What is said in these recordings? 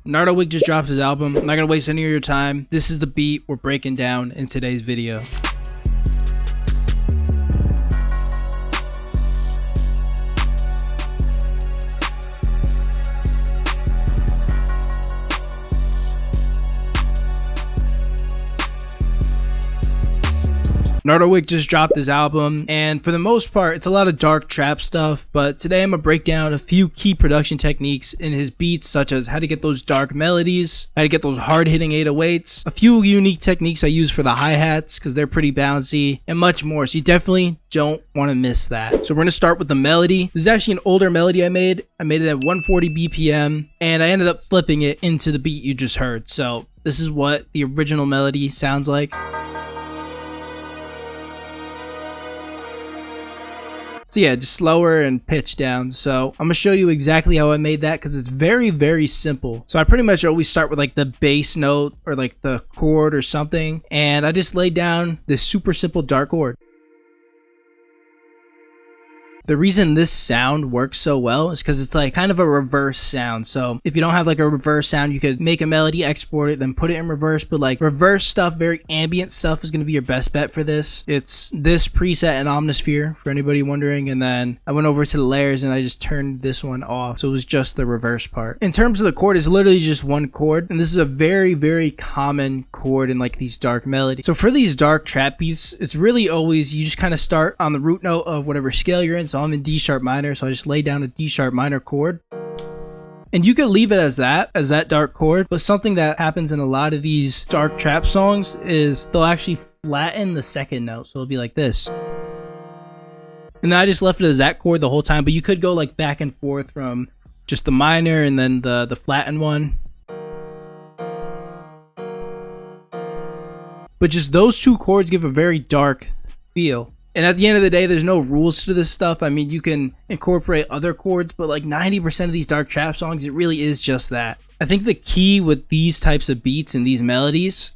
Nardo Wick just dropped his album. I'm not gonna waste any of your time. This is the beat we're breaking down in today's video. Nardo Wick just dropped his album, and for the most part, it's a lot of dark trap stuff, but today I'm going to break down a few key production techniques in his beats, such as how to get those dark melodies, how to get those hard-hitting 808s, a few unique techniques I use for the hi-hats, because they're pretty bouncy, and much more, so you definitely don't want to miss that. So we're going to start with the melody. This is actually an older melody I made. I made it at 140 BPM, and I ended up flipping it into the beat you just heard, so this is what the original melody sounds like. So yeah, just slower and pitch down. So I'm gonna show you exactly how I made that because it's very, very simple. So I pretty much always start with like the bass note or like the chord or something, and I just laid down this super simple dark chord. The reason this sound works so well is because it's like kind of a reverse sound. So if you don't have like a reverse sound, you could make a melody, export it, then put it in reverse. But like reverse stuff, very ambient stuff is going to be your best bet for this. It's this preset and Omnisphere for anybody wondering. And then I went over to the layers and I just turned this one off. So it was just the reverse part. In terms of the chord, it's literally just one chord. And this is a very, very common chord in like these dark melodies. So for these dark trap beats, it's really always, you just kind of start on the root note of whatever scale you're in. So I'm in D sharp minor, so I just lay down a D sharp minor chord, and you could leave it as that dark chord. But something that happens in a lot of these dark trap songs is they'll actually flatten the second note, so it'll be like this. And then I just left it as that chord the whole time, but you could go like back and forth from just the minor and then the flattened one. But just those two chords give a very dark feel. And at the end of the day, there's no rules to this stuff. I mean, you can incorporate other chords, but like 90% of these dark trap songs, it really is just that. I think the key with these types of beats and these melodies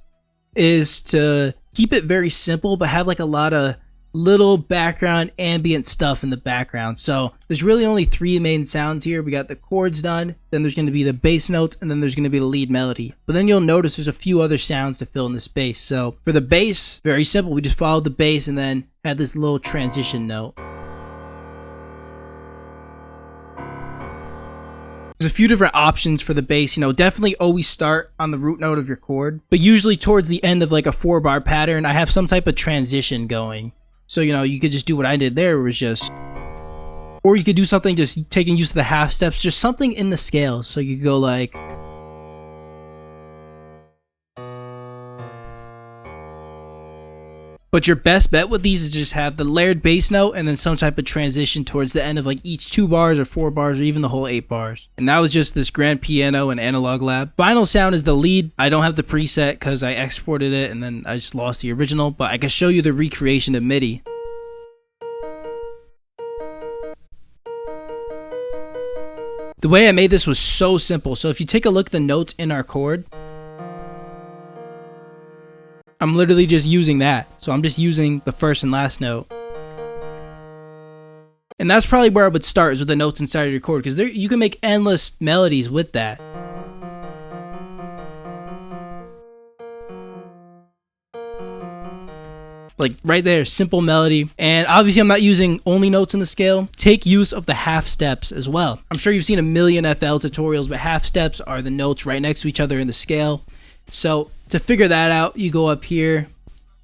is to keep it very simple, but have like a lot of little background ambient stuff in the background. So there's really only three main sounds here. We got the chords done, then there's going to be the bass notes, and then there's going to be the lead melody. But then you'll notice there's a few other sounds to fill in the space. So for the bass, very simple. We just followed the bass and then had this little transition note. There's a few different options for the bass. You know, definitely always start on the root note of your chord, but usually towards the end of like a 4-bar pattern, I have some type of transition going. So, you know, you could just do what I did there, was just, or you could do something just taking use of the half steps, just something in the scale. So you could go like, but your best bet with these is just have the layered bass note and then some type of transition towards the end of like each 2 bars or 4 bars or even the whole 8 bars. And that was just this grand piano and analog lab. Final sound is the lead. I don't have the preset because I exported it and then I just lost the original, but I can show you the recreation of MIDI. The way I made this was so simple. So if you take a look at the notes in our chord, I'm literally just using that. So I'm just using the first and last note. And that's probably where I would start, is with the notes inside of your chord, because you can make endless melodies with that. Like right there, simple melody. And obviously I'm not using only notes in the scale. Take use of the half steps as well. I'm sure you've seen a million FL tutorials, but half steps are the notes right next to each other in the scale. So to figure that out, you go up here,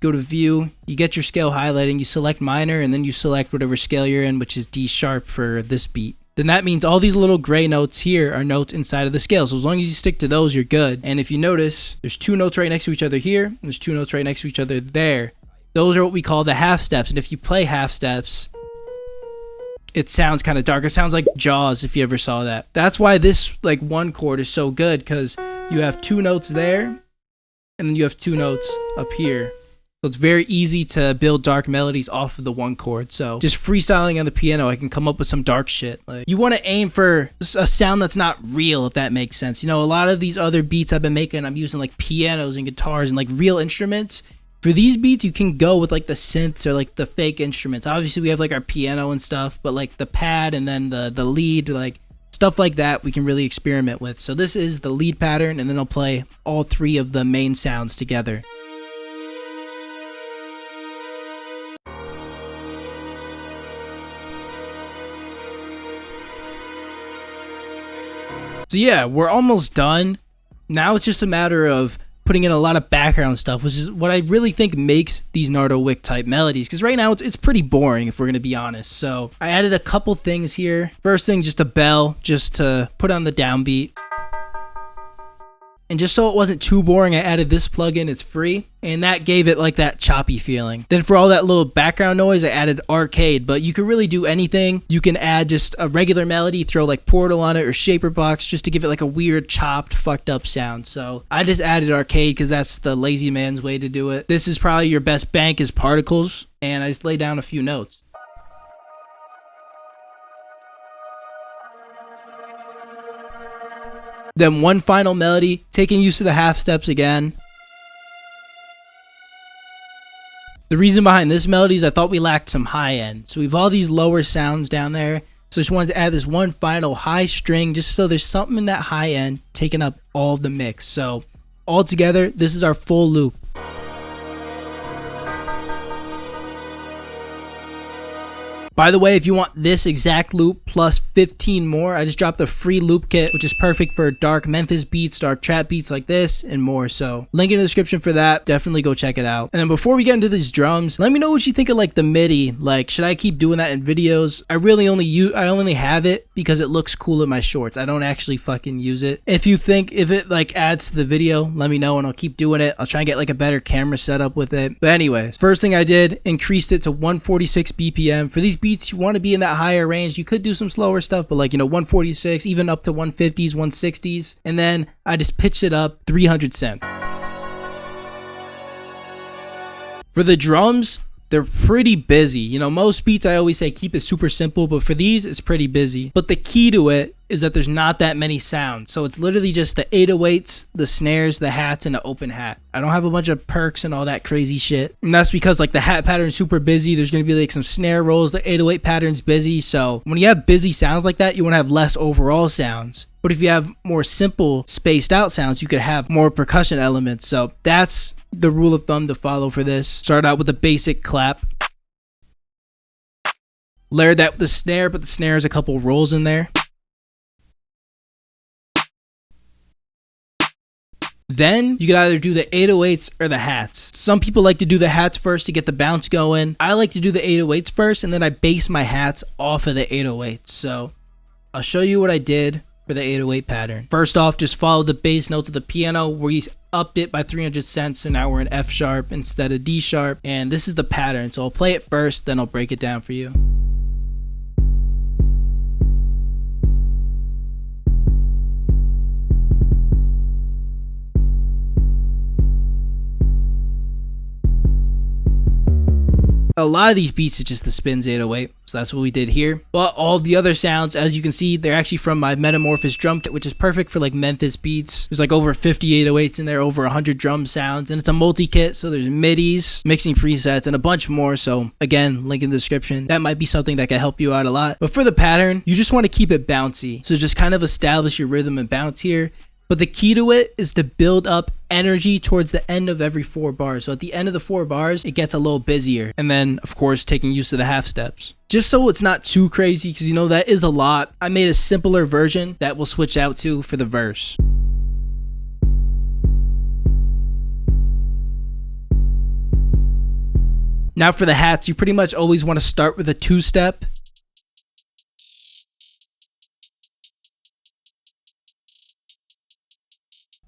go to view, you get your scale highlighting, you select minor, and then you select whatever scale you're in, which is D sharp for this beat. Then that means all these little gray notes here are notes inside of the scale. So as long as you stick to those, you're good. And if you notice, there's 2 notes right next to each other here, and there's 2 notes right next to each other there. Those are what we call the half steps. And if you play half steps, it sounds kind of dark. It sounds like Jaws, if you ever saw that. That's why this like one chord is so good, because you have 2 notes there, and then you have 2 notes up here. So it's very easy to build dark melodies off of the one chord. So just freestyling on the piano, I can come up with some dark shit. Like, you want to aim for a sound that's not real, if that makes sense. You know, a lot of these other beats I've been making, I'm using like pianos and guitars and like real instruments. For these beats, you can go with like the synths or like the fake instruments. Obviously, we have like our piano and stuff, but like the pad and then the lead, like Stuff like that we can really experiment with. So this is the lead pattern, and then I'll play all 3 of the main sounds together. So yeah, we're almost done. Now it's just a matter of putting in a lot of background stuff, which is what I really think makes these Nardo Wick type melodies, because right now it's pretty boring if we're going to be honest. So I added a couple things here. First thing, just a bell just to put on the downbeat. And just so it wasn't too boring, I added this plugin. It's free, and that gave it like that choppy feeling. Then for all that little background noise, I added arcade, but you can really do anything. You can add just a regular melody, throw like Portal on it or Shaper Box just to give it like a weird chopped, fucked up sound. So I just added arcade because that's the lazy man's way to do it. This is probably your best bank is particles, and I just laid down a few notes. Then one final melody, taking use of the half steps again. The reason behind this melody is I thought we lacked some high end. So we have all these lower sounds down there. So I just wanted to add this one final high string just so there's something in that high end taking up all of the mix. So all together, this is our full loop. By the way, if you want this exact loop plus 15 more, I just dropped a free loop kit, which is perfect for dark Memphis beats, dark trap beats like this, and more. So link in the description for that. Definitely go check it out. And then before we get into these drums, let me know what you think of like the MIDI. Like, should I keep doing that in videos? I only have it because it looks cool in my shorts. I don't actually fucking use it. If you think if it like adds to the video, let me know and I'll keep doing it. I'll try and get like a better camera setup with it. But anyways, first thing I did, increased it to 146 BPM. For these beats, you want to be in that higher range. You could do some slower stuff, but like, 146, even up to 150s, 160s. And then I just pitched it up 300 cent. For the drums, they're pretty busy. Most beats I always say keep it super simple, but for these, it's pretty busy. But the key to it is that there's not that many sounds. So it's literally just the 808s, the snares, the hats, and the open hat. I don't have a bunch of perks and all that crazy shit. And that's because like the hat pattern's super busy. There's going to be like some snare rolls. The 808 pattern's busy. So when you have busy sounds like that, you want to have less overall sounds. But if you have more simple spaced out sounds, you could have more percussion elements. So that's the rule of thumb to follow for this. Start out with a basic clap. Layer that with the snare, but the snare has a couple rolls in there. Then you could either do the 808s or the hats. Some people like to do the hats first to get the bounce going. I like to do the 808s first, and then I base my hats off of the 808s. So I'll show you what I did for the 808 pattern. First off, just follow the bass notes of the piano. We upped it by 300 cents, so now we're in F sharp instead of D sharp. And this is the pattern. So I'll play it first, then I'll break it down for you. A lot of these beats is just the spins 808, so that's what we did here. But all the other sounds, as you can see, they're actually from my Metamorphosis drum kit, which is perfect for like Memphis beats. There's like over 50 808s in there, over 100 drum sounds, and it's a multi-kit, so there's MIDIs, mixing presets, and a bunch more. So again, link in the description. That might be something that can help you out a lot. But for the pattern, you just want to keep it bouncy. So just kind of establish your rhythm and bounce here. But the key to it is to build up energy towards the end of every 4 bars. So at the end of the 4 bars, it gets a little busier. And then, of course, taking use of the half steps. Just so it's not too crazy, because that is a lot, I made a simpler version that we'll switch out to for the verse. Now for the hats, you pretty much always want to start with a 2-step.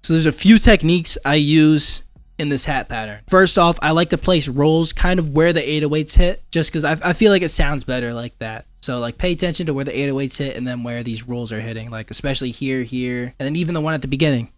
So there's a few techniques I use in this hat pattern. First off, I like to place rolls kind of where the 808s hit, just because I feel like it sounds better like that. So like pay attention to where the 808s hit and then where these rolls are hitting, like especially here, and then even the one at the beginning.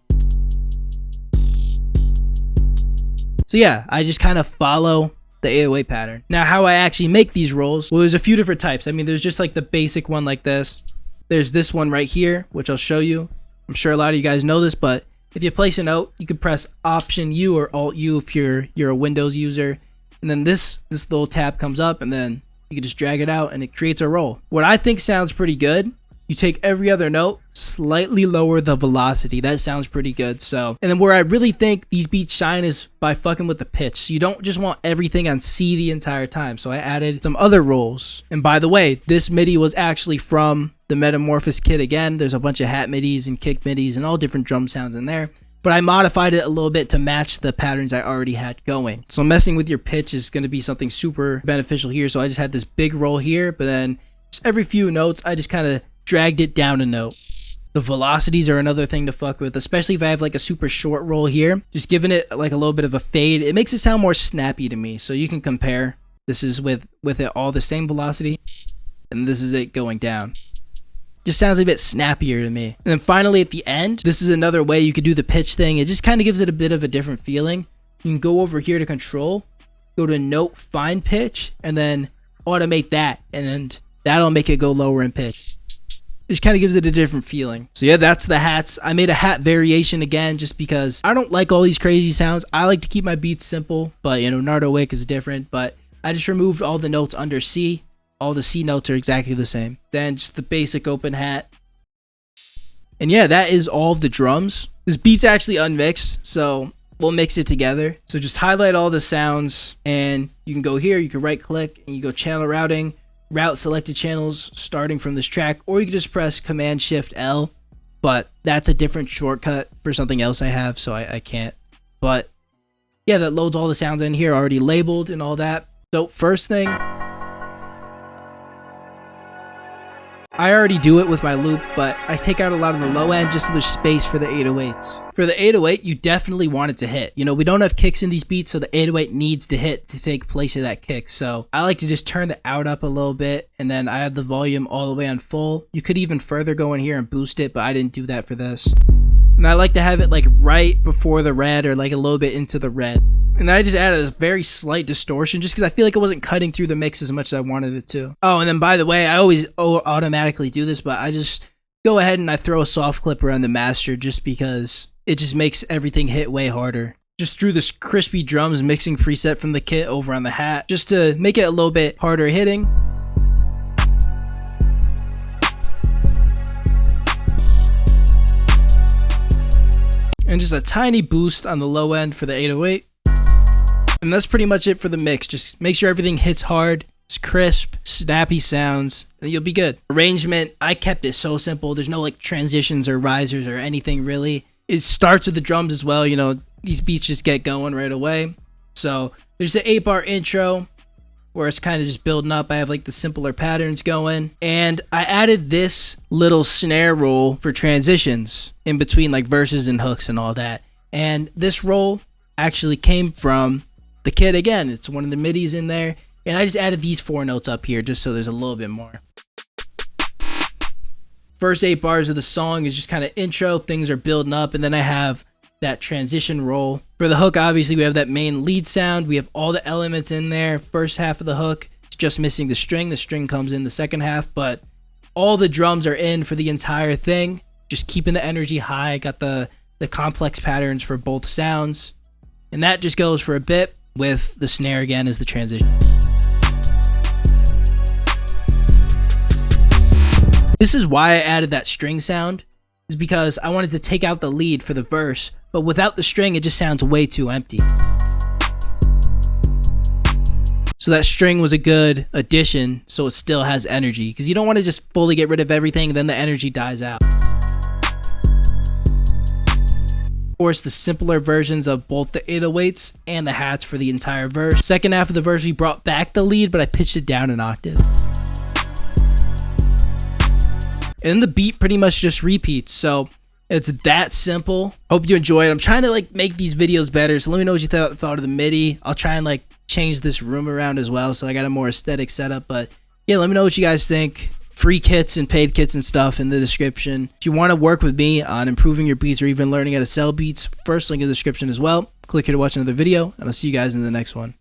So yeah, I just kind of follow the 808 pattern. Now how I actually make these rolls, well, there's a few different types. I mean, there's just like the basic one like this. There's this one right here, which I'll show you. I'm sure a lot of you guys know this, but if you place a note, you could press Option U or Alt U if you're a Windows user, and then this little tab comes up, and then you can just drag it out, and it creates a roll. What I think sounds pretty good, you take every other note, slightly lower the velocity. That sounds pretty good. So, and then where I really think these beats shine is by fucking with the pitch. So you don't just want everything on C the entire time. So I added some other rolls. And by the way, this MIDI was actually from the Metamorphosis kit again. There's a bunch of hat MIDIs and kick MIDIs and all different drum sounds in there. But I modified it a little bit to match the patterns I already had going. So messing with your pitch is going to be something super beneficial here. So I just had this big roll here, but then just every few notes, I just kind of dragged it down a note. The velocities are another thing to fuck with, especially if I have like a super short roll here. Just giving it like a little bit of a fade. It makes it sound more snappy to me. So you can compare. This is with it all the same velocity, and this is it going down. Just sounds a bit snappier to me. And then finally at the end, this is another way you could do the pitch thing. It just kind of gives it a bit of a different feeling. You can go over here to control, go to note, find pitch, and then automate that. And then that'll make it go lower in pitch. It just kind of gives it a different feeling. So yeah, that's the hats. I made a hat variation again just because I don't like all these crazy sounds. I like to keep my beats simple, but you know, Nardo Wick is different. But I just removed all the notes under C. All the C notes are exactly the same. Then just the basic open hat. And yeah, that is all of the drums. This beat's actually unmixed, so we'll mix it together. So just highlight all the sounds, and you can go here, you can right click, and you go channel routing, route selected channels starting from this track, or you can just press Command Shift L, but that's a different shortcut for something else I have, so I can't. But yeah, that loads all the sounds in here already labeled and all that. So first thing, I already do it with my loop, but I take out a lot of the low end just so there's space for the 808s. For the 808, you definitely want it to hit. You know, we don't have kicks in these beats, so the 808 needs to hit to take place of that kick. So I like to just turn the out up a little bit, and then I have the volume all the way on full. You could even further go in here and boost it, but I didn't do that for this. And I like to have it like right before the red or like a little bit into the red. And then I just added a very slight distortion just because I feel like it wasn't cutting through the mix as much as I wanted it to. Oh, and then by the way, I always automatically do this, but I just go ahead and I throw a soft clip around the master just because it just makes everything hit way harder. Just threw this crispy drums mixing preset from the kit over on the hat just to make it a little bit harder hitting. And just a tiny boost on the low end for the 808. And that's pretty much it for the mix. Just make sure everything hits hard, it's crisp, snappy sounds, and you'll be good. Arrangement, I kept it so simple. There's no like transitions or risers or anything really. It starts with the drums as well. You know, these beats just get going right away. So there's the 8-bar intro where it's kind of just building up. I have like the simpler patterns going. And I added this little snare roll for transitions in between like verses and hooks and all that. And this roll actually came from the kit again. It's one of the midis in there. And I just added these 4 notes up here just so there's a little bit more. First 8 bars of the song is just kind of intro. Things are building up. And then I have that transition roll. For the hook, obviously, we have that main lead sound. We have all the elements in there. First half of the hook, it's just missing the string. The string comes in the second half, but all the drums are in for the entire thing. Just keeping the energy high. Got the complex patterns for both sounds. And that just goes for a bit with the snare again as the transition. This is why I added that string sound, is because I wanted to take out the lead for the verse, but without the string, it just sounds way too empty. So that string was a good addition, so it still has energy, because you don't want to just fully get rid of everything, then the energy dies out. Of course, the simpler versions of both the 808s and the hats for the entire verse. Second half of the verse, we brought back the lead, but I pitched it down an octave. And the beat pretty much just repeats, so it's that simple. Hope you enjoy it. I'm trying to like make these videos better, so let me know what you thought of the MIDI. I'll try and like change this room around as well, so I got a more aesthetic setup. But yeah, let me know what you guys think. Free kits and paid kits and stuff in the description. If you want to work with me on improving your beats or even learning how to sell beats, first link in the description as well. Click here to watch another video, and I'll see you guys in the next one.